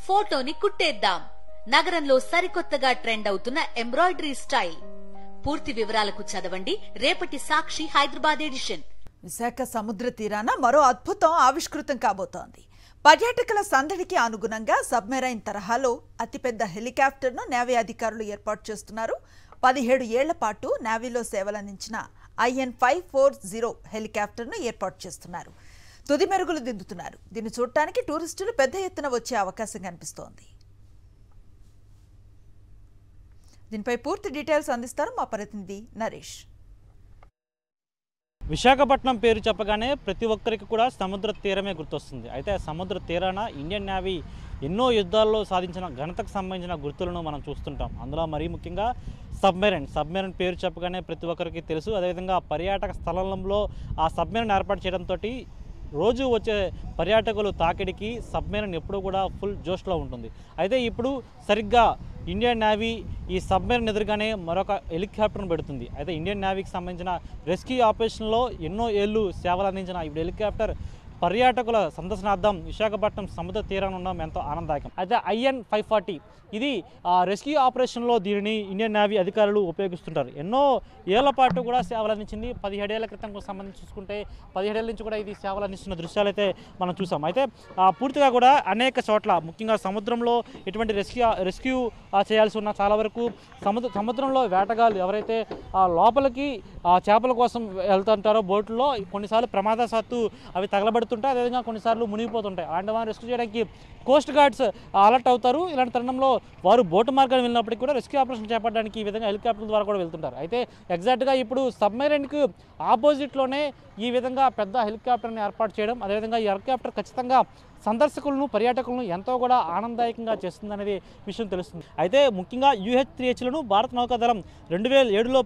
ఫోటోని కుట్టేద్దాం. నగరంలో సరికొత్తగా ట్రెండ్ అవుతున్న ఎంబ్రాయిడరీ స్టైల్. పూర్తి వివరాలకు చదవండి రేపటి సాక్షి హైదరాబాద్ ఎడిషన్. విశాఖ సముద్ర తీరాన మరో అద్భుతం ఆవిష్కృతం కాబోతోంది. పర్యాటకుల సందడికి అనుగుణంగా సబ్మెరైన్ తరహాలో అతిపెద్ద హెలికాప్టర్ను నేవీ అధికారులు ఏర్పాటు చేస్తున్నారు. 17 ఏళ్ల పాటు నేవీలో సేవలందించిన IN-540 హెలికాప్టర్ను ఏర్పాటు చేస్తున్నారు. తుది మెరుగులు దిద్దుతున్నారు. దీన్ని చూడటానికి టూరిస్టులు పెద్ద ఎత్తున వచ్చే అవకాశం కనిపిస్తోంది. దీనిపై పూర్తి డీటెయిల్స్ అందిస్తారు మా ప్రతినిధి నరేష్. విశాఖపట్నం పేరు చెప్పగానే ప్రతి ఒక్కరికి కూడా సముద్ర తీరమే గుర్తొస్తుంది. అయితే సముద్ర తీరాన ఇండియన్ నేవీ ఎన్నో యుద్ధాల్లో సాధించిన ఘనతకు సంబంధించిన గుర్తులను మనం చూస్తుంటాం. అందులో మరీ ముఖ్యంగా సబ్మెరైన్ పేరు చెప్పగానే ప్రతి ఒక్కరికి తెలుసు. అదేవిధంగా పర్యాటక స్థలంలో ఆ సబ్మెరైన్ ఏర్పాటు చేయడంతో రోజు వచ్చే పర్యాటకులు తాకిడికి సబ్మెరైన్ ఎప్పుడూ కూడా ఫుల్ జోష్లో ఉంటుంది. అయితే ఇప్పుడు సరిగ్గా ఇండియన్ నేవీ ఈ సబ్మెరైన్ ఎదురుగానే మరొక హెలికాప్టర్ను పెడుతుంది. అయితే ఇండియన్ నేవీకి సంబంధించిన రెస్క్యూ ఆపరేషన్లో ఎన్నో ఏళ్ళు సేవలు అందించిన ఇప్పుడు హెలికాప్టర్ పర్యాటకుల సందర్శనార్థం విశాఖపట్నం సముద్ర తీరాన ఉండడం ఎంతో ఆనందదాయకం. అయితే IN-540 ఇది రెస్క్యూ ఆపరేషన్లో దీనిని ఇండియన్ నేవీ అధికారులు ఉపయోగిస్తుంటారు. ఎన్నో ఏళ్ల పాటు కూడా సేవలు అందించింది. 17 ఏళ్ల క్రితం సంబంధించి చూసుకుంటే 17 ఏళ్ల నుంచి కూడా ఇది సేవలు అందిస్తున్న దృశ్యాలు అయితే మనం చూసాం. అయితే పూర్తిగా కూడా అనేక చోట్ల ముఖ్యంగా సముద్రంలో ఎటువంటి రెస్క్యూ చేయాల్సి ఉన్న చాలా వరకు సముద్రంలో వేటగాళ్ళు ఎవరైతే లోపలికి చేపల కోసం వెళ్తుంటారో బోట్లో కొన్నిసార్లు ప్రమాదవశాత్తు అవి తగలబడుతుంటాయి. అదేవిధంగా కొన్నిసార్లు మునిగిపోతుంటాయి. అలాంటి వారిని రెస్క్యూ చేయడానికి కోస్ట్ గార్డ్స్ అలర్ట్ అవుతారు. ఇలాంటి తరుణంలో వారు బోటు మార్గాన్ని వెళ్ళినప్పటికీ కూడా రెస్క్యూ ఆపరేషన్ చేపట్టడానికి ఈ విధంగా హెలికాప్టర్ ద్వారా కూడా వెళ్తుంటారు. అయితే ఎగ్జాక్ట్గా ఇప్పుడు సబ్మెరైన్కి ఆపోజిట్లోనే ఈ విధంగా పెద్ద హెలికాప్టర్ని ఏర్పాటు చేయడం, అదేవిధంగా ఈ హెలికాప్టర్ ఖచ్చితంగా సందర్శకులను పర్యాటకులను ఎంతో కూడా ఆనందదాయకంగా చేస్తుందనేది విషయం తెలుస్తుంది. అయితే ముఖ్యంగా UH-3Hలను భారత నౌకాదళం 2007లో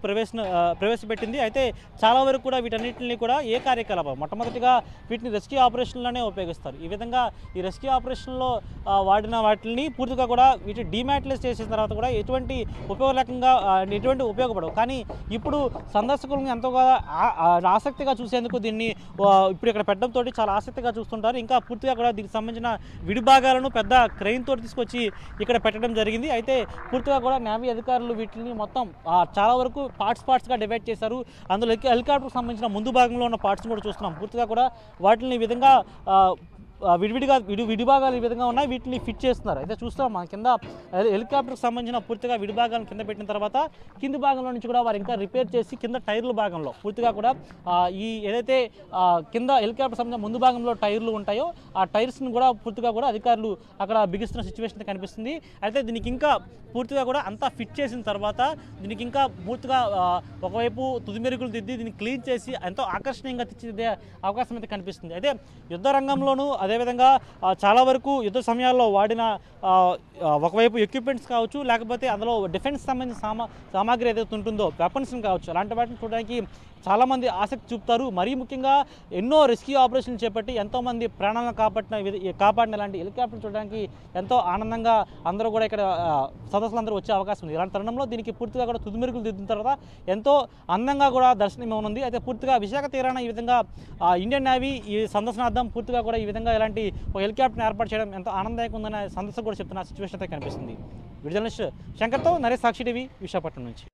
ప్రవేశపెట్టింది. అయితే చాలా వరకు కూడా వీటన్నిటిని కూడా ఏ కార్యకలాపం మొట్టమొదటిగా వీటిని రెస్క్యూ ఆపరేషన్లోనే ఉపయోగిస్తారు. ఈ విధంగా ఈ రెస్క్యూ ఆపరేషన్లో వాడిన వాటిని పూర్తిగా కూడా వీటి డిమాటిలైజ్ చేసిన తర్వాత కూడా ఎటువంటి ఉపయోగపడవు. కానీ ఇప్పుడు సందర్శకులను ఎంతోగా ఆసక్తిగా చూసేందుకు దీన్ని ఇప్పుడు ఇక్కడ పెట్టడంతో చాలా ఆసక్తిగా చూస్తుంటారు. ఇంకా పూర్తిగా కూడా సంబంధించిన విడిభాగాలను పెద్ద క్రెయిన్ తోటి తీసుకొచ్చి ఇక్కడ పెట్టడం జరిగింది. అయితే పూర్తిగా కూడా నేవీ అధికారులు వీటిని మొత్తం చాలా వరకు పార్ట్స్గా డివైడ్ చేశారు. అందులో హెలికాప్టర్కి సంబంధించిన ముందు భాగంలో ఉన్న పార్ట్స్ కూడా చూస్తున్నాం. పూర్తిగా కూడా వాటిని ఈ విధంగా విడిభాగాలు ఈ విధంగా ఉన్నాయి. వీటిని ఫిట్ చేస్తున్నారు. అయితే చూస్తాం మన కింద హెలికాప్టర్కి సంబంధించిన పూర్తిగా విడిభాగాలను కింద పెట్టిన తర్వాత కింది భాగంలో నుంచి కూడా వారు ఇంకా రిపేర్ చేసి కింద టైర్ల భాగంలో పూర్తిగా కూడా ఈ ఏదైతే కింద హెలికాప్టర్ సంబంధించిన ముందు భాగంలో టైర్లు ఉంటాయో ఆ టైర్స్ని కూడా పూర్తిగా కూడా అధికారులు అక్కడ బిగిస్తున్న సిచ్యువేషన్ కనిపిస్తుంది. అయితే దీనికి ఇంకా పూర్తిగా కూడా అంతా ఫిట్ చేసిన తర్వాత దీనికి ఇంకా పూర్తిగా ఒకవైపు తుది మెరుగులు దిద్ది దీన్ని క్లీన్ చేసి ఎంతో ఆకర్షణీయంగా తీర్చిదిద్దే అవకాశం అయితే కనిపిస్తుంది. అయితే యుద్ధ రంగంలోనూ అదేవిధంగా చాలా వరకు యుద్ధ సమయాల్లో వాడిన ఒకవైపు ఎక్విప్మెంట్స్ కావచ్చు, లేకపోతే అందులో డిఫెన్స్ సంబంధించిన సామాగ్రి ఏదైతే ఉంటుందో వెపన్స్ని కావచ్చు, అలాంటి వాటిని చూడడానికి చాలామంది ఆసక్తి చూపుతారు. మరీ ముఖ్యంగా ఎన్నో రెస్క్యూ ఆపరేషన్లు చేపట్టి ఎంతోమంది ప్రాణాలను కాపాడిన ఇలాంటి హెలికాప్టర్ చూడడానికి ఎంతో ఆనందంగా అందరూ కూడా ఇక్కడ సదస్సులందరూ వచ్చే అవకాశం ఉంది. ఇలాంటి తరుణంలో దీనికి పూర్తిగా కూడా తుదిమెరుగులు దిద్దిన తర్వాత ఎంతో అందంగా కూడా దర్శనమివ్వనుంది. అయితే పూర్తిగా విశాఖ తీరాన ఈ విధంగా ఇండియన్ నేవీ ఈ సందర్శనార్థం పూర్తిగా కూడా ఈ విధంగా ఇలాంటి ఒక హెలికాప్టర్ని ఏర్పాటు చేయడం ఎంతో ఆనందదాయకంగా ఉందనే సందర్శకులు కూడా చెప్తున్న సిచ్యువేషన్ అయితే కనిపిస్తుంది. జర్నలిస్ట్ శంకర్తో నరేష్, సాక్షి టీవీ, విశాఖపట్నం నుంచి.